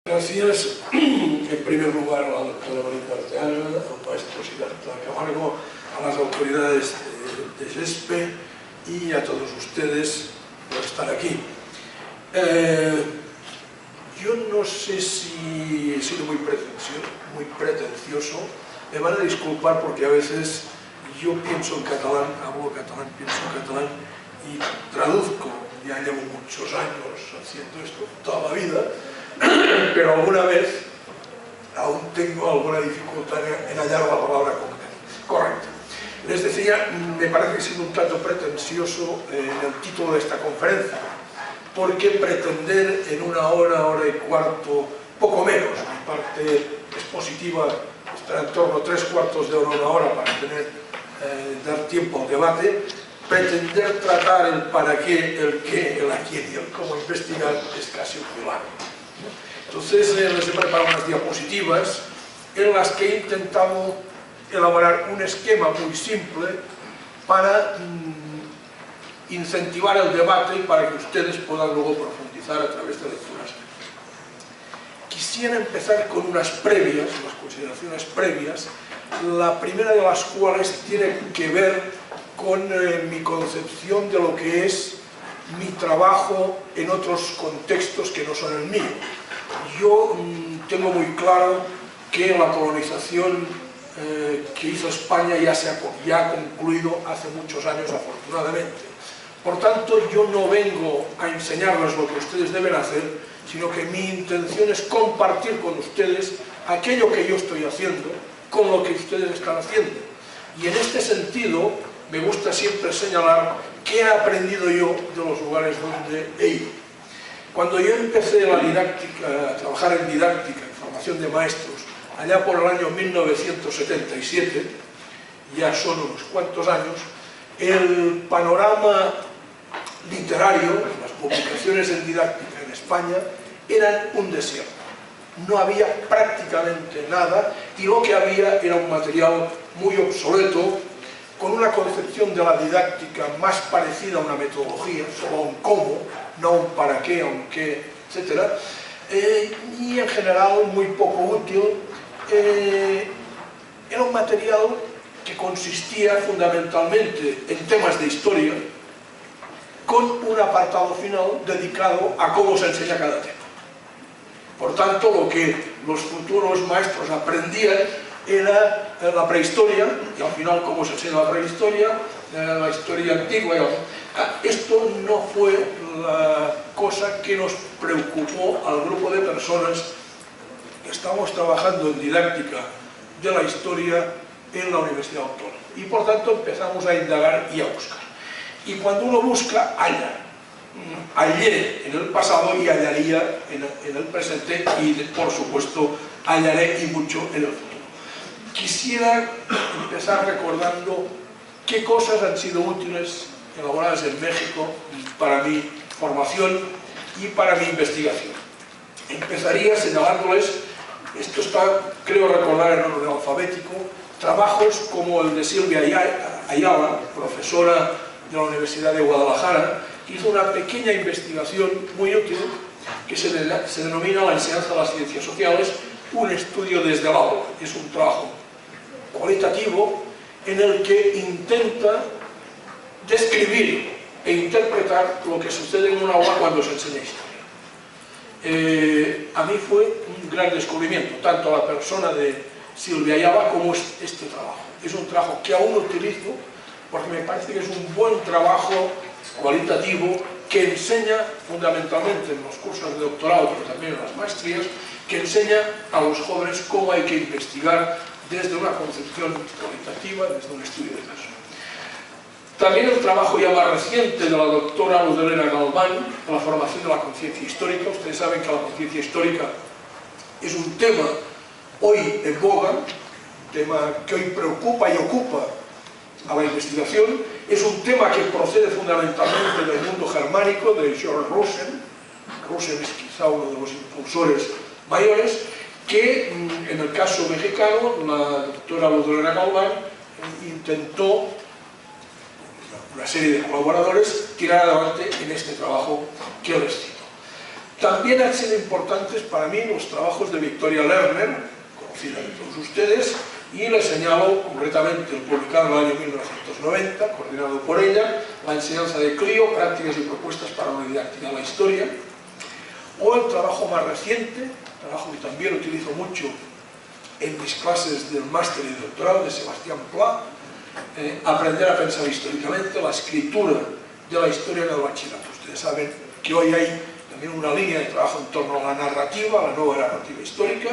Gracias, en primer lugar, a la doctora Marita Arteaga, al maestro Siddhartha Camargo, a las autoridades de SESPE y a todos ustedes por estar aquí. Yo no sé si he sido muy pretencioso, me van a disculpar porque a veces yo pienso en catalán, hablo catalán, pienso en catalán y traduzco. Ya llevo muchos años haciendo esto, toda la vida, pero alguna vez aún tengo alguna dificultad en hallar la palabra correcta. Les decía, me parece que he sido un tanto pretencioso en el título de esta conferencia, porque pretender en una hora y cuarto, poco menos, mi parte expositiva estará en torno a 3/4 de hora, una hora para dar tiempo al debate. Pretender tratar el para qué, el qué, el a quién y el cómo investigar es casi un milagro. Entonces les he preparado unas diapositivas en las que he intentado elaborar un esquema muy simple para incentivar el debate y para que ustedes puedan luego profundizar a través de lecturas. Quisiera empezar con unas previas, unas consideraciones previas, la primera de las cuales tiene que ver con mi concepción de lo que es mi trabajo en otros contextos que no son el mío. Yo tengo muy claro que la colonización que hizo España ya ha concluido hace muchos años, afortunadamente. Por tanto, yo no vengo a enseñarles lo que ustedes deben hacer, sino que mi intención es compartir con ustedes aquello que yo estoy haciendo con lo que ustedes están haciendo. Y en este sentido, me gusta siempre señalar qué he aprendido yo de los lugares donde he ido. Cuando yo empecé la didáctica, a trabajar en didáctica, en formación de maestros, allá por el año 1977, ya son unos cuantos años, el panorama literario, las publicaciones en didáctica en España, eran un desierto. No había prácticamente nada y lo que había era un material muy obsoleto, con una concepción de la didáctica más parecida a una metodología, solo a un cómo, no a un para qué, a un qué, etc. Y en general muy poco útil. Era un material que consistía fundamentalmente en temas de historia, con un apartado final dedicado a cómo se enseña cada tema. Por tanto, lo que los futuros maestros aprendían era la prehistoria, y al final cómo se enseña la prehistoria, la historia antigua. Esto no fue la cosa que nos preocupó al grupo de personas que estamos trabajando en didáctica de la historia en la Universidad Autónoma. Y por tanto empezamos a indagar y a buscar. Y cuando uno busca, halla. Hallé en el pasado y hallaría en el presente y, por supuesto, hallaré y mucho en el futuro. Quisiera empezar recordando qué cosas han sido útiles, elaboradas en México, para mi formación y para mi investigación. Empezaría señalándoles, esto está, creo recordar en orden alfabético, trabajos como el de Silvia Ayala, profesora de la Universidad de Guadalajara, que hizo una pequeña investigación muy útil que se denomina La enseñanza de las ciencias sociales, un estudio desde el aula. Es un trabajo cualitativo en el que intenta describir e interpretar lo que sucede en un aula cuando se enseña historia. A mí fue un gran descubrimiento, tanto la persona de Silvia Ayala como este trabajo. Es un trabajo que aún utilizo porque me parece que es un buen trabajo cualitativo que enseña fundamentalmente en los cursos de doctorado, pero también en las maestrías, que enseña a los jóvenes cómo hay que investigar desde una concepción cualitativa, desde un estudio de caso. También el trabajo ya más reciente de la doctora Luz Helena Galván, la formación de la conciencia histórica. Ustedes saben que la conciencia histórica es un tema hoy en boga, un tema que hoy preocupa y ocupa a la investigación. Es un tema que procede fundamentalmente del mundo germánico, de George Rosen. Rosen es quizá uno de los impulsores mayores, que en el caso mexicano, la doctora Luz Helena Galván intentó, una serie de colaboradores, tirar adelante en este trabajo que les cito. También han sido importantes para mí los trabajos de Victoria Lerner, conocida de todos ustedes, y les señalo concretamente el publicado en el año 1990, coordinado por ella, La enseñanza de Clio, prácticas y propuestas para una didáctica de la historia, o el trabajo más reciente, trabajo que también utilizo mucho en mis clases del máster y doctorado de Sebastián Pla, Aprender a pensar históricamente, la escritura de la historia en el bachillerato. Ustedes saben que hoy hay también una línea de trabajo en torno a la narrativa, la nueva narrativa histórica,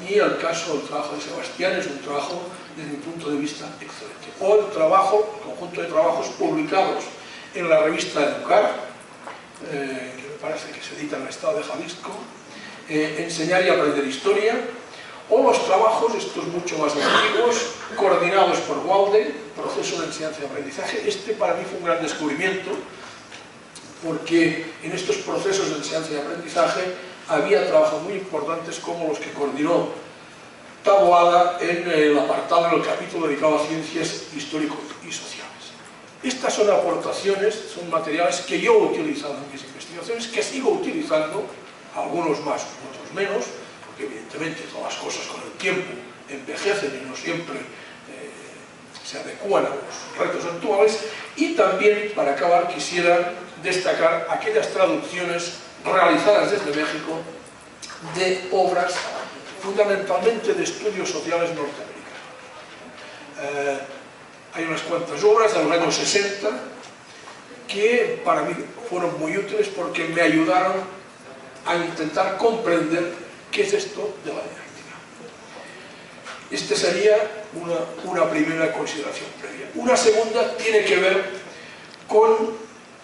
y el caso del trabajo de Sebastián es un trabajo, desde mi punto de vista, excelente. O el trabajo, el conjunto de trabajos publicados en la revista Educar, que me parece que se edita en el estado de Jalisco, Enseñar y aprender historia, o los trabajos, estos mucho más antiguos, coordinados por Walden, Proceso de enseñanza y aprendizaje. Este para mí fue un gran descubrimiento, porque en estos procesos de enseñanza y aprendizaje había trabajos muy importantes como los que coordinó Taboada en el apartado del capítulo dedicado a ciencias histórico y sociales. Estas son aportaciones, son materiales que yo he utilizado en mis investigaciones, que sigo utilizando, algunos más, otros menos, porque evidentemente todas las cosas con el tiempo envejecen y no siempre se adecúan a los retos actuales. Y también, para acabar, quisiera destacar aquellas traducciones realizadas desde México de obras fundamentalmente de estudios sociales norteamericanos. Hay unas cuantas obras de los años 60 que para mí fueron muy útiles porque me ayudaron a intentar comprender qué es esto de la didáctica. Esta sería una primera consideración previa. Una segunda tiene que ver con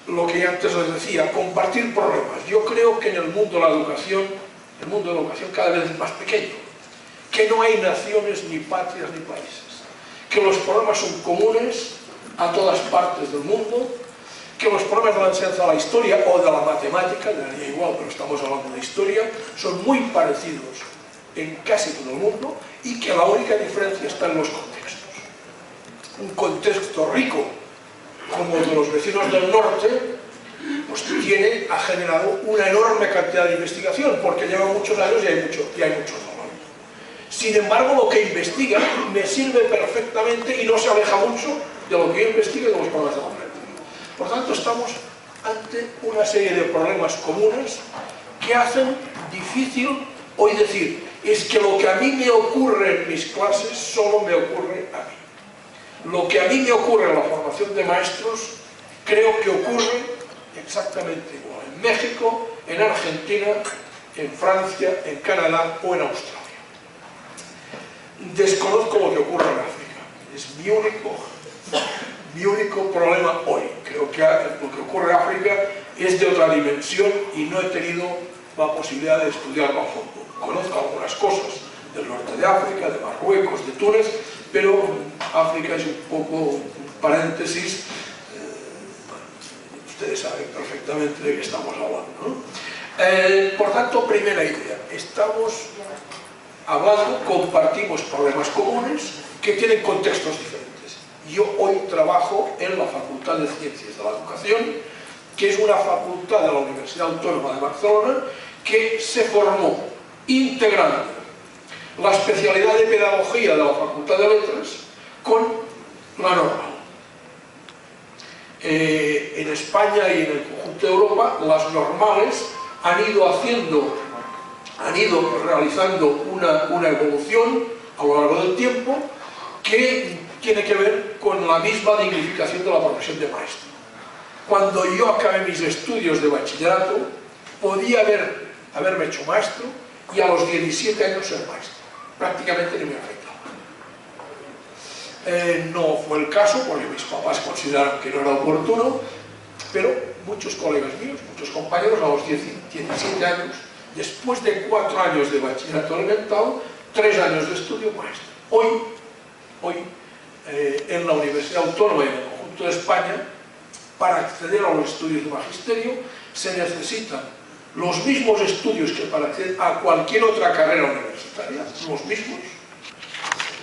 lo que antes les decía, compartir problemas. Yo creo que en el mundo de la educación, el mundo de la educación cada vez es más pequeño, que no hay naciones, ni patrias, ni países, que los problemas son comunes a todas partes del mundo, que los problemas de la enseñanza de la historia o de la matemática, daría igual, pero estamos hablando de historia, son muy parecidos en casi todo el mundo y que la única diferencia está en los contextos. Un contexto rico como el de los vecinos del norte, pues ha generado una enorme cantidad de investigación, porque lleva muchos años y hay mucho dolor. Sin embargo, lo que investiga me sirve perfectamente y no se aleja mucho de lo que yo investigo y de los problemas de la práctica. Por tanto, estamos ante una serie de problemas comunes que hacen difícil hoy decir, es que lo que a mí me ocurre en mis clases solo me ocurre a mí. Lo que a mí me ocurre en la formación de maestros, creo que ocurre exactamente igual en México, en Argentina, en Francia, en Canadá o en Australia. Desconozco lo que ocurre en África. Es mi único problema hoy. Creo que lo que ocurre en África es de otra dimensión y no he tenido la posibilidad de estudiarlo a fondo. Conozco algunas cosas del norte de África, de Marruecos, de Túnez, pero África es un poco un paréntesis. Ustedes saben perfectamente de qué estamos hablando, ¿no? Por tanto, primera idea, estamos hablando, compartimos problemas comunes que tienen contextos diferentes. Yo hoy trabajo en la Facultad de Ciencias de la Educación, que es una facultad de la Universidad Autónoma de Barcelona que se formó integrando la especialidad de Pedagogía de la Facultad de Letras con la normal. En España y en el conjunto de Europa, las normales han ido realizando una evolución a lo largo del tiempo que tiene que ver con la misma dignificación de la profesión de maestro. Cuando yo acabé mis estudios de bachillerato, podía haberme hecho maestro y a los 17 años ser maestro. Prácticamente ni me afectaba. No fue el caso porque mis papás consideraron que no era oportuno, pero muchos colegas míos, muchos compañeros a los 17 años, después de 4 años de bachillerato elemental, 3 años de estudio, maestro. Hoy en la Universidad Autónoma y en el conjunto de España, para acceder a los estudios de magisterio se necesitan los mismos estudios que para acceder a cualquier otra carrera universitaria, los mismos.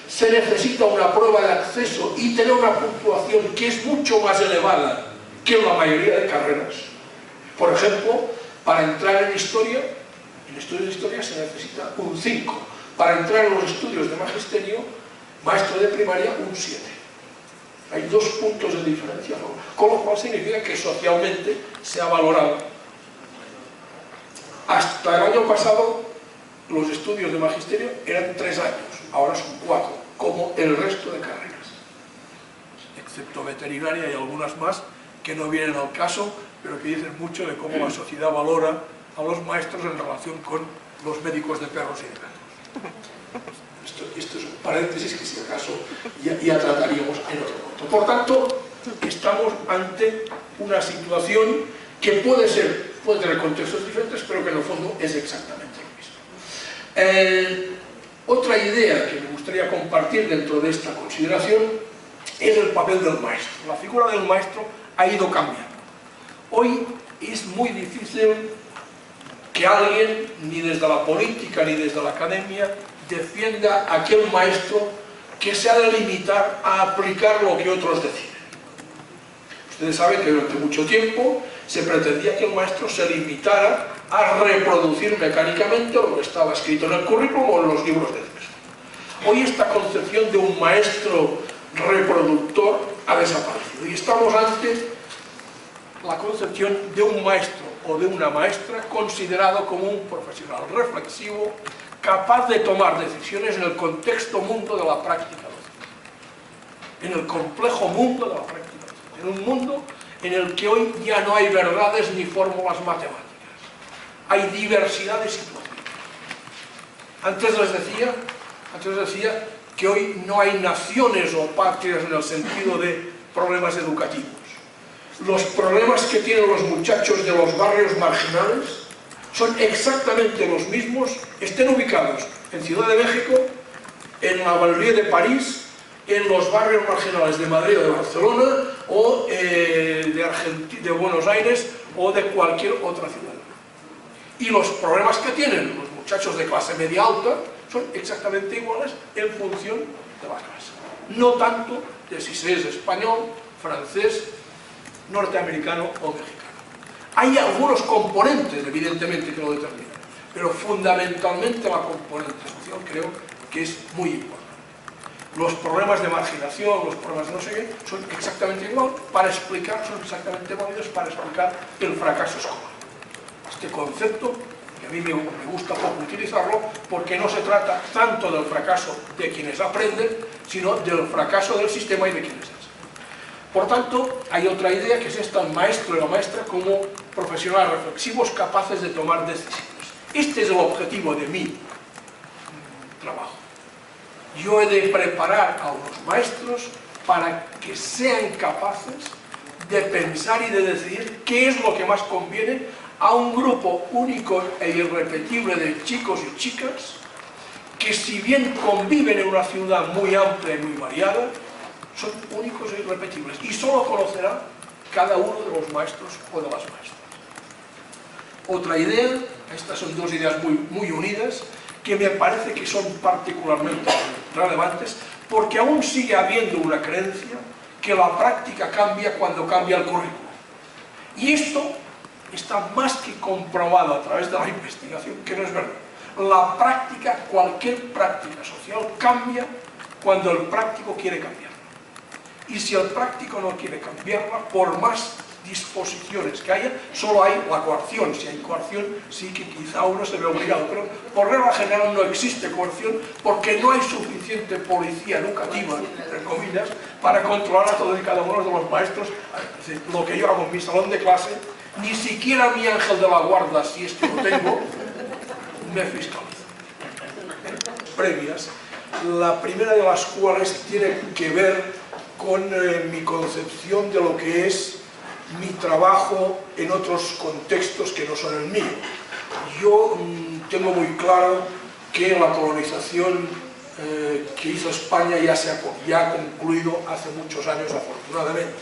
Se necesita una prueba de acceso y tener una puntuación que es mucho más elevada que en la mayoría de carreras. Por ejemplo, Para entrar en estudios de historia se necesita un 5. Para entrar en los estudios de magisterio, maestro de primaria, un 7. Hay 2 puntos de diferencia, ¿no? Con lo cual significa que socialmente se ha valorado. Hasta el año pasado, los estudios de magisterio eran 3 años, ahora son 4, como el resto de carreras, excepto veterinaria y algunas más que no vienen al caso, pero que dicen mucho de cómo la sociedad valora a los maestros en relación con los médicos de perros y de gatos. Esto es un paréntesis que si acaso ya trataríamos en otro momento. Por tanto, estamos ante una situación que puede tener contextos diferentes, pero que en el fondo es exactamente lo mismo. Otra idea que me gustaría compartir dentro de esta consideración es el papel del maestro. La figura del maestro ha ido cambiando. Hoy es muy difícil que alguien, ni desde la política ni desde la academia, defienda a aquel maestro que se ha de limitar a aplicar lo que otros deciden. Ustedes saben que durante mucho tiempo se pretendía que el maestro se limitara a reproducir mecánicamente lo que estaba escrito en el currículum o en los libros de texto. Hoy esta concepción de un maestro reproductor ha desaparecido y estamos ante la concepción de un maestro o de una maestra considerado como un profesional reflexivo capaz de tomar decisiones en el contexto mundo de la práctica docente, en el complejo mundo de la práctica docente, en un mundo en el que hoy ya no hay verdades ni fórmulas matemáticas, hay diversidad de situaciones. Antes les decía que hoy no hay naciones o patrias en el sentido de problemas educativos. Los problemas que tienen los muchachos de los barrios marginales son exactamente los mismos, estén ubicados en Ciudad de México, en la banlieue de París, en los barrios marginales de Madrid o de Barcelona, o de Buenos Aires, o de cualquier otra ciudad. Y los problemas que tienen los muchachos de clase media alta son exactamente iguales en función de la clase. No tanto de si se es español, francés, norteamericano o mexicano. Hay algunos componentes, evidentemente, que lo determinan, pero fundamentalmente la componente social creo que es muy importante. Los problemas de marginación, los problemas de no sé qué, son exactamente igual son exactamente válidos para explicar el fracaso escolar. Este concepto, que a mí me gusta poco utilizarlo, porque no se trata tanto del fracaso de quienes aprenden, sino del fracaso del sistema y de quienes enseñan. Por tanto, hay otra idea que es esta, el maestro y la maestra como profesionales reflexivos capaces de tomar decisiones. Este es el objetivo de mi trabajo. Yo he de preparar a los maestros para que sean capaces de pensar y de decidir qué es lo que más conviene a un grupo único e irrepetible de chicos y chicas que, si bien conviven en una ciudad muy amplia y muy variada, son únicos e irrepetibles y solo conocerá cada uno de los maestros o de las maestras. Otra idea, estas son 2 ideas muy unidas, que me parece que son particularmente relevantes, porque aún sigue habiendo una creencia que la práctica cambia cuando cambia el currículum. Y esto está más que comprobado a través de la investigación, que no es verdad. La práctica, cualquier práctica social, cambia cuando el práctico quiere cambiarla. Y si el práctico no quiere cambiarla, por más disposiciones que haya, solo hay la coerción. Si hay coerción, sí que quizá uno se ve obligado, pero por regla general no existe coerción porque no hay suficiente policía educativa, entre comillas, para controlar a todos y cada uno de los maestros. Lo que yo hago en mi salón de clase, ni siquiera mi ángel de la guarda, si es que lo tengo, me fiscaliza. Previas. La primera de las cuales tiene que ver con mi concepción de lo que es mi trabajo en otros contextos que no son el mío. Yo tengo muy claro que la colonización que hizo España ya ha concluido hace muchos años, afortunadamente.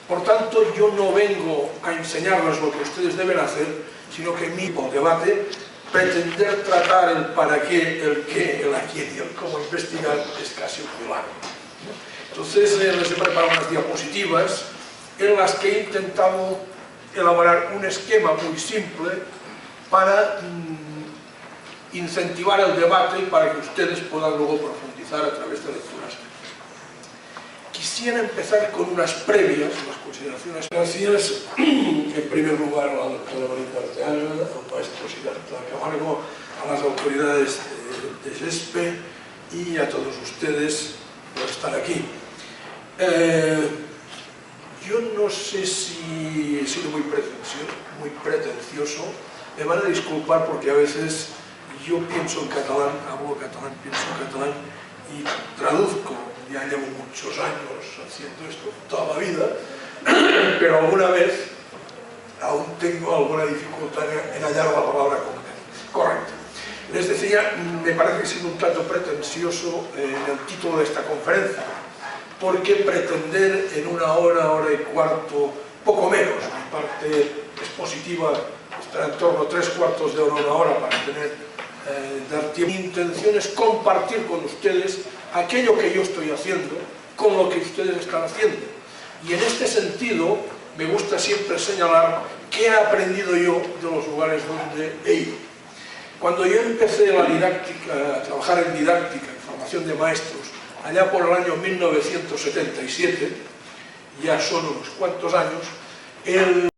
Por tanto, yo no vengo a enseñarles lo que ustedes deben hacer, sino que mi debate, pretender tratar el para qué, el qué, el a quién y el cómo investigar es casi un milagro. Entonces les he preparado unas diapositivas en las que he intentado elaborar un esquema muy simple para incentivar el debate y para que ustedes puedan luego profundizar a través de lecturas. Quisiera empezar con unas previas, unas consideraciones. Gracias, en primer lugar, a la doctora Mónica Arteaga, al maestro Siddhartha Camargo, a las autoridades de SESPE y a todos ustedes por estar aquí. Yo no sé si he sido muy pretencioso, me van a disculpar porque a veces yo pienso en catalán, hablo catalán, pienso en catalán y traduzco. Ya llevo muchos años haciendo esto, toda la vida, pero alguna vez aún tengo alguna dificultad en hallar la palabra correcta. Les decía, me parece que he sido un tanto pretencioso en el título de esta conferencia, porque pretender en una hora y cuarto, poco menos, mi parte expositiva está en torno a 3/4 de hora, una hora para dar tiempo. Mi intención es compartir con ustedes aquello que yo estoy haciendo con lo que ustedes están haciendo. Y en este sentido me gusta siempre señalar qué he aprendido yo de los lugares donde he ido. Cuando yo empecé la didáctica, a trabajar en didáctica, en formación de maestros, allá por el año 1977, ya son unos cuantos años,